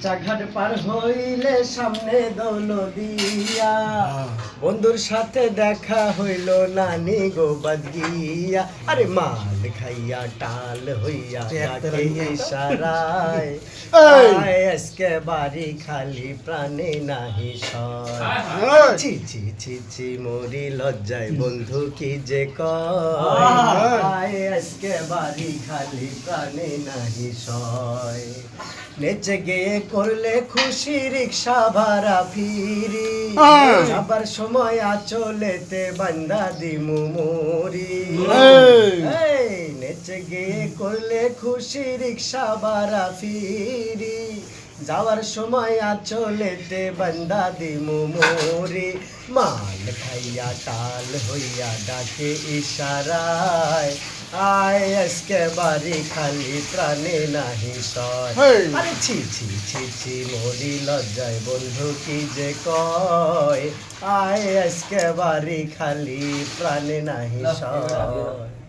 চাঘাট পার হইলে সামনে দৌলদিয়া বন্ধুর সাথে দেখা হইল নানি গোবাদ গিয়া আরে মাল খাইয়া টাল হইয়া ইশারায় আজকে বাড়ি খালি প্রাণে নাহি সয় ছি ছি ছি ছি মরি লজ্জায় বন্ধু কি যে কয় আজকে বাড়ি খালি প্রাণে নাহি সয় নেচে গিয়ে করলে খুশি রিক্সা ভাড়া ফিরি আবার সময় চলেতে বান্দা দিমু মরি নেচে গিয়ে করলে খুশি রিক্সা ভাড়া ফিরি যাওয়ার সময় চলেতে বান্দা দিমু মরি মাল খাইয়া টাল হইয়া ডাকে ইশারায় আয় আজকে বাড়ি খালি প্রাণে নাহি সয় আরে ছি ছি ছি ছি মরি লজ্জায় বন্ধু কি যে কয় আয় আজকে বাড়ি খালি প্রাণে নাহি সয়।